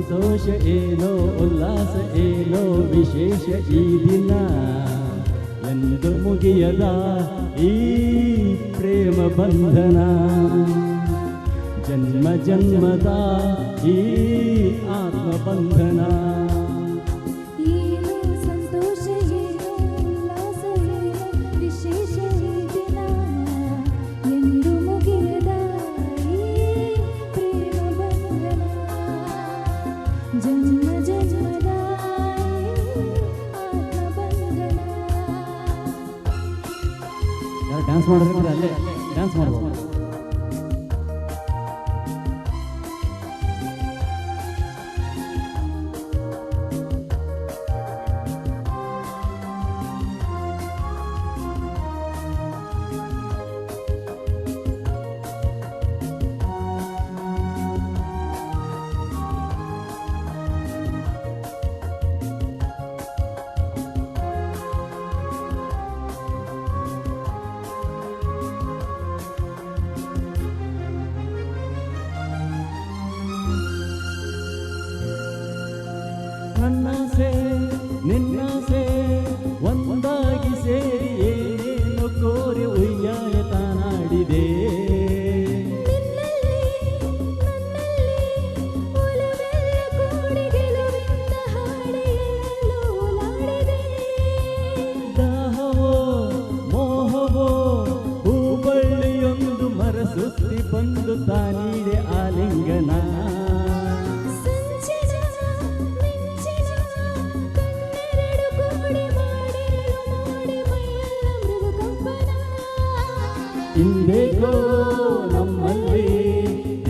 ಸಂತೋಷ ಏನೋ ಉಲ್ಲಾಸ ಏನೋ ವಿಶೇಷ ಈ ದಿನ ಎಂದು ಮುಗಿಯದ ಈ ಪ್ರೇಮ ಬಂಧನ ಜನ್ಮ ಜನ್ಮದ ಈ ಆತ್ಮ ಬಂಧನ ಡ್ಯಾನ್ಸ್ ಮಾಡಿದ್ರೆ ಅಲ್ಲೇ ಡ್ಯಾನ್ಸ್ ಮಾಡ್ಬೋದು. ನನ್ನಾಸೆ ನಿನ್ನಾಸೆ ಒಂದಾಗಿ ಸೇರಿ ಏನೇನು ಕೋರಿ ಉಯ್ಯಾಲೆ ತಾನಾಡಿದೆ ದಾಹವೋ ಮೋಹವೋ ಹೂಬಳ್ಳಿಯೊಂದು ಮರಸುತ್ತಿ ಬಂದು ತಾನೀಡೆ ಆಲಿಂಗನ ಇಂದೇಕೋ ನಮ್ಮಲ್ಲಿ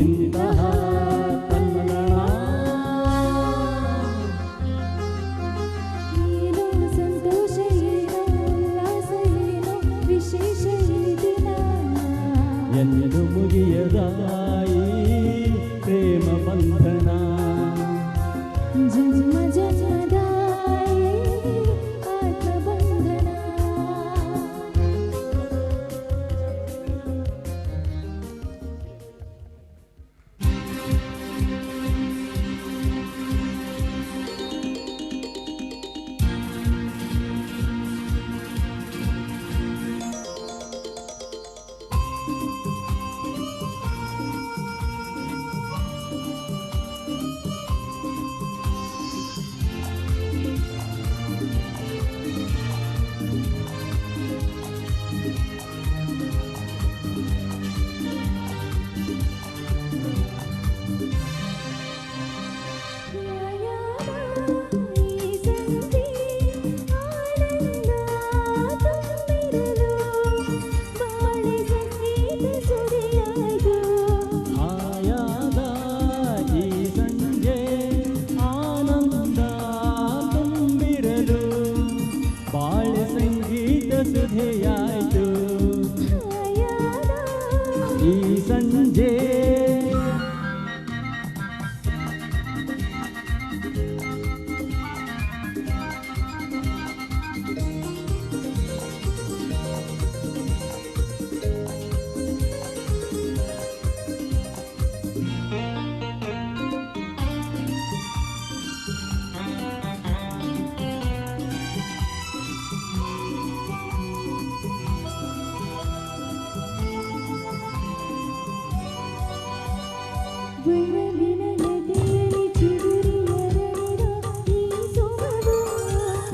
ಇಂತಹ ತಲ್ಲಣ ಏನೋ ಸಂತೋಷ ಏನೋ ಉಲ್ಲಾಸ ಏನೋ ವಿಶೇಷ ಈ ದಿನ ಎಂದು ಮುಗಿಯದ ಈ ಪ್ರೇಮ ಬಂಧನ ಜನ್ಮ ಜನ್ಮದ ಆತ್ಮ ಬಂಧನ ಸುಧೆಯಾಯ್ತು ಈ ಸಂಜೆ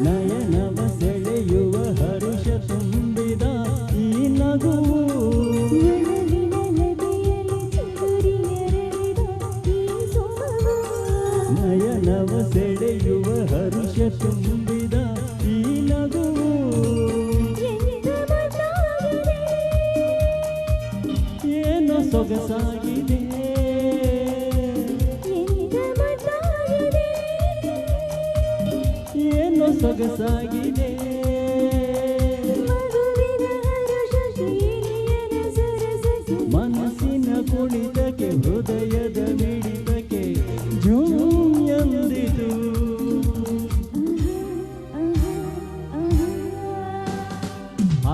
ನಯನವ ಸೆಳೆಯುವ ಹರುಷ ತುಂಬಿದ ಈ ನಗುವು ನಯನವ ಸೆಳೆಯುವ ಹರುಷ ತುಂಬಿದ ಈ ನಗುವು ಏನೋ ಸೊಗಸಾಗಿದೆ ಏನೋ ಸೊಗಸಾಗಿದೆ ಮನಸ್ಸಿನ ಕುಣಿತಕ್ಕೆ ಹೃದಯದ ಮಿಡಿತಕ್ಕೆ ಝೂಮ್ ಎಂದಿತು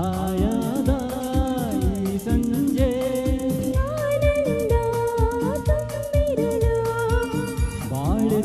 ಆಯಾದ ಈ ಸಂಜೆ ಬಾಳೆ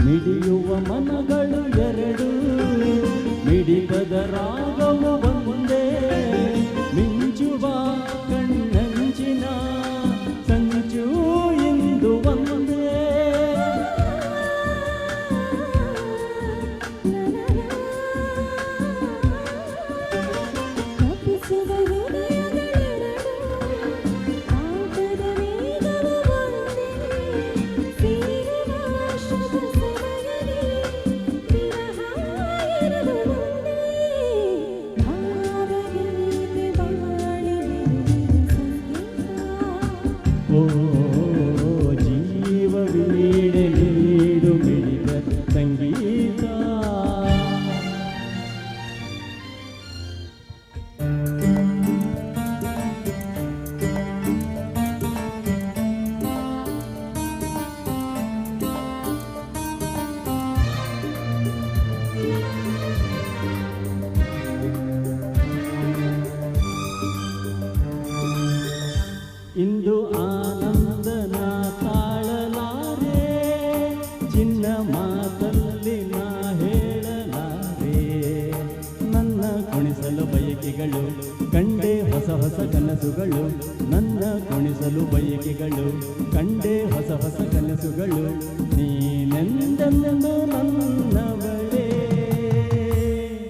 ಮಿಡಿಯುವ ಮನಗಳು ಎರಡು, ಮಿಡಿತದ ರಾಗವು ಒಂದೇ, ಮಿಂಚುವ ಕಣ್ಣಂಚಿನ ಸಂಚು ಇಂದು ಒಂದೇ. ತಪ್ಪಿಸುವ ಹೃದಯಗಳೆರಡು, ಆಟದ ವೇಗವು ಒಂದೇ, ಸೇರುವ ಶುಭ ಸಮಯದಲ್ಲಿ ವಿರಹ ಇರಲು ಒಂದೇ. ಭಾವಗೀತೆ ಬಾಳಿಗೆ ಸಂಗೀತ. ಓ ಜೀವವೀಡೆ ನೀಡು ಮಿಡಿದ ಸಂಗೀತ. ಇಂದು ಆನಂದನ ತಾಳಲಾರೆ, ಚಿನ್ನ ಮಾತಲ್ಲಿ ನಾ ಹೇಳಲಾರೆ. ನನ್ನ ಕುಣಿಸಲು ಬಯಕೆಗಳು ಕಂಡೆ ಹೊಸ ಹೊಸ ಕನಸುಗಳು, ನನ್ನ ಕುಣಿಸಲು ಬಯಕೆಗಳು ಕಂಡೆ ಹೊಸ ಹೊಸ ಕನಸುಗಳು. ನೀನೆಂದೆಂದು ನನ್ನವಳೇ.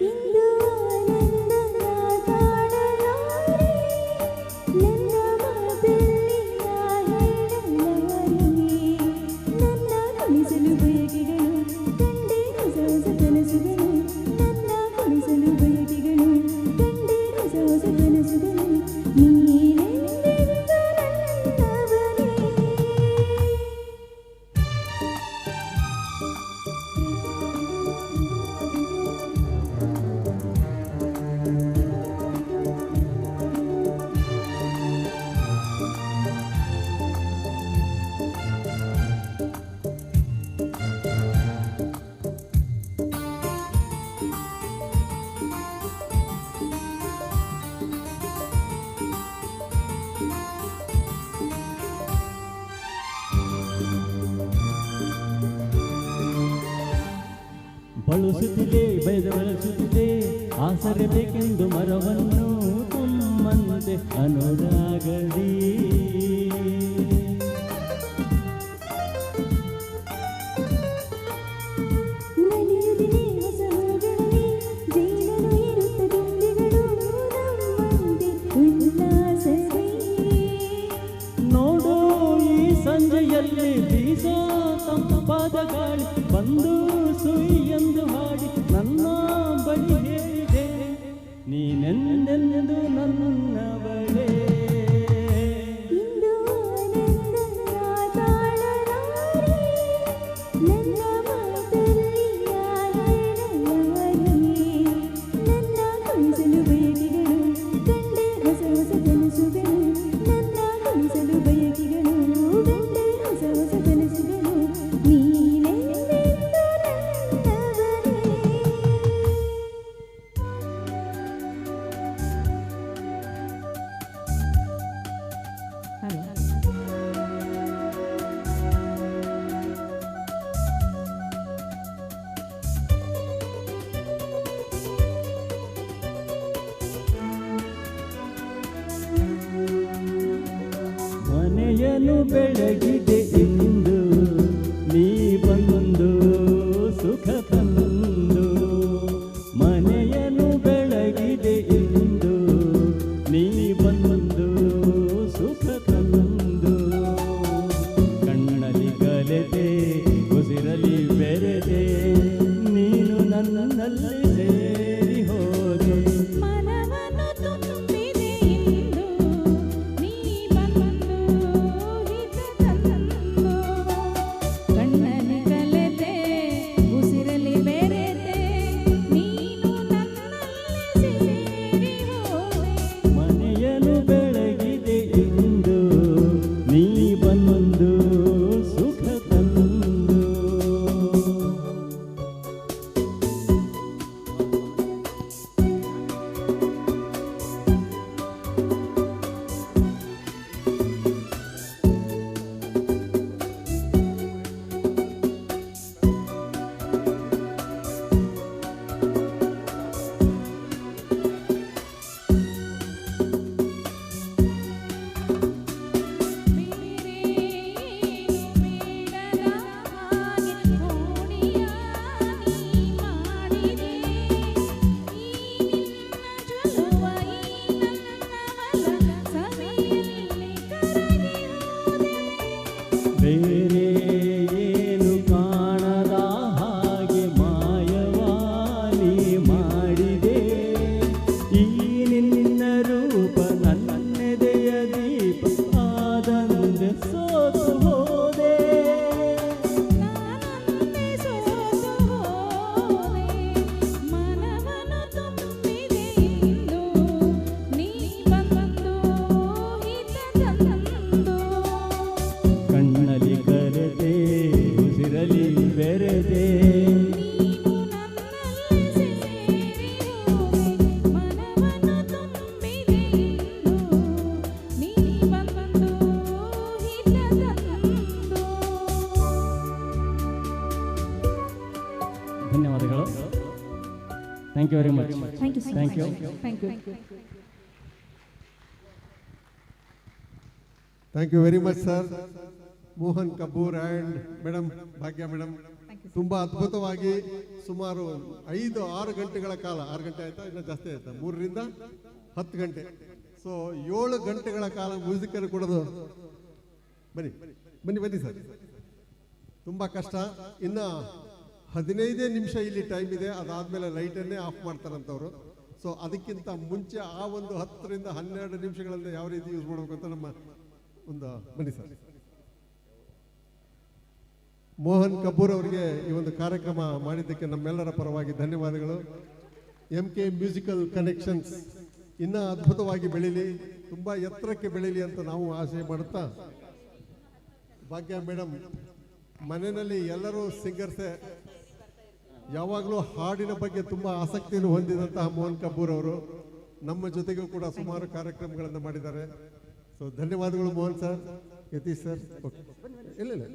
ಇಂದು ಆನಂದನ ತಾಳಲಾರೆ, ನನ್ನ ಮಾತಲ್ಲಿ ನಾ ಹೇಳಲಾರೆ. ನನ್ನ ಕುಣಿಸಲು ಬಯಕೆಗಳು ಕಂಡೆ ಹೊಸ ಹೊಸ ಕನಸುಗಳು, ನನ್ನ ಕುಣಿಸಲು ಬಯಕೆಗಳು ಕಂಡೆ ಹೊಸ ಹೊಸ ಕನಸುಗಳು. ನೀನೆಂದೆಂದು ನನ್ನವಳೇ. ಬಳಸುತ್ತಿದೆ ಬೈದ ಬಳಸುತ್ತಿದೆ, ಆಸರೆ ಬೇಕೆಂದು ಮರವನ್ನು ತುಮ್ಮಂತೆ ಅನುರಾಗದಿ. ನಲಿಯುತ್ತಿದೆ ಹೊಸ ಹೂಗಳಲ್ಲಿ, ಜೇನನು ಇರುತ್ತ ದುಂಬಿಗಳು ನಮ್ಮಂತೆ ಉಲ್ಲಾಸವೇ. ನೋಡು ಈ ಸಂಜೆಯಲ್ಲಿ ಬೀಸೋ ತಂಪಾದ ಗಾಳಿ, ಬಂದು ಸುಯಿ ಎಂದು ಹಾಡಿ ನನ್ನ ಬಳಿ ಹೇಳಿದೆ, ನೀನೆಂದೆಂದು ನನ್ನವಳೇ. ಇಂದು ಆನಂದನ ತಾಳಲಾರೆ, ನನ್ನ ಮಾತಲ್ಲಿ ನಾ ಹೇಳಲಾರೆ. ನನ್ನ ಕುಣಿಸಲು ಬಯಕೆಗಳು ಕಂಡೆ ಹೊಸ ಹೊಸ ಕನಸುಗಳು, ನನ್ನ ಕುಣಿಸಲು ಬಯಕೆಗಳು ಕಂಡೆ ಹೊಸ ಹೊಸ ಕನಸುಗಳು. ನೀನೆಂದೆಂದು ನನ್ನವಳೇ. ಮನೆಯನ್ನು ಬೆಳಗಿದೆ ಇಂದು ನೀ ಬಂದು ಸುಖ ತಂದು, ಮನೆಯನ್ನು ಬೆಳಗಿದೆ ಇಂದು ನೀ ಬಂದು ಸುಖ ತಂದು. ಕಣ್ಣಲ್ಲಿ ಕಲೆದೆ ಉಸಿರಲಿ ಬೆರೆದೆ, ನೀನು ನನ್ನಲ್ಲಿ ಸೇರಿ ಹೋದೆ. ಮನವನ್ನು ತುಂಬಿದೆ ಇಂದು ನೀ ಬಂದು ಹಿತ ತಂದು. Thank you very much. Thank you thank you. Thank you. Thank you very much sir. Mohan Kapoor and madam Bhagya madam ತುಂಬ ಅದ್ಭುತವಾಗಿ ಸುಮಾರು 5-6 ಗಂಟೆಗಳ ಕಾಲ, 6 ಗಂಟೆ ಆಯ್ತಾ ಇನ್ನೂ ಜಾಸ್ತಿ ಆಯ್ತಾ, 3 ರಿಂದ 10 ಗಂಟೆ, ಸೊ 7 ಗಂಟೆಗಳ ಕಾಲ ಮ್ಯೂಸಿಕನ್ನು ಕೊಡೋದು. ಬನ್ನಿ ಬನ್ನಿ ಬನ್ನಿ ಸರ್, ತುಂಬ ಕಷ್ಟ. ಇನ್ನು 15 ನಿಮಿಷ ಇಲ್ಲಿ ಟೈಮ್ ಇದೆ, ಅದಾದಮೇಲೆ ಲೈಟನ್ನೇ ಆಫ್ ಮಾಡ್ತಾರಂತವ್ರು. ಸೊ ಅದಕ್ಕಿಂತ ಮುಂಚೆ ಆ ಒಂದು 10 ರಿಂದ 12 ನಿಮಿಷಗಳಲ್ಲಿ ಯಾವ ರೀತಿ ಯೂಸ್ ಮಾಡಬೇಕು ಅಂತ ನಮ್ಮ ಒಂದು ಬನ್ನಿ ಸರ್. ಮೋಹನ್ ಕಪೂರ್ ಅವರಿಗೆ ಈ ಒಂದು ಕಾರ್ಯಕ್ರಮ ಮಾಡಿದ್ದಕ್ಕೆ ನಮ್ಮೆಲ್ಲರ ಪರವಾಗಿ ಧನ್ಯವಾದಗಳು. MK ಮ್ಯೂಸಿಕಲ್ ಕನೆಕ್ಷನ್ಸ್ ಇನ್ನೂ ಅದ್ಭುತವಾಗಿ ಬೆಳೀಲಿ, ತುಂಬ ಎತ್ತರಕ್ಕೆ ಬೆಳೀಲಿ ಅಂತ ನಾವು ಆಶಯ ಮಾಡುತ್ತಾ, ಭಾಗ್ಯ ಮೇಡಮ್ ಮನೆಯಲ್ಲಿ ಎಲ್ಲರೂ ಸಿಂಗರ್ಸೇ, ಯಾವಾಗಲೂ ಹಾಡಿನ ಬಗ್ಗೆ ತುಂಬ ಆಸಕ್ತಿಯನ್ನು ಹೊಂದಿದಂತಹ ಮೋಹನ್ ಕಪೂರ್ ಅವರು ನಮ್ಮ ಜೊತೆಗೂ ಕೂಡ ಸುಮಾರು ಕಾರ್ಯಕ್ರಮಗಳನ್ನು ಮಾಡಿದ್ದಾರೆ. ಸೊ ಧನ್ಯವಾದಗಳು Mohan sir, Yatish sir. Okay, ಇಲ್ಲ ಇಲ್ಲ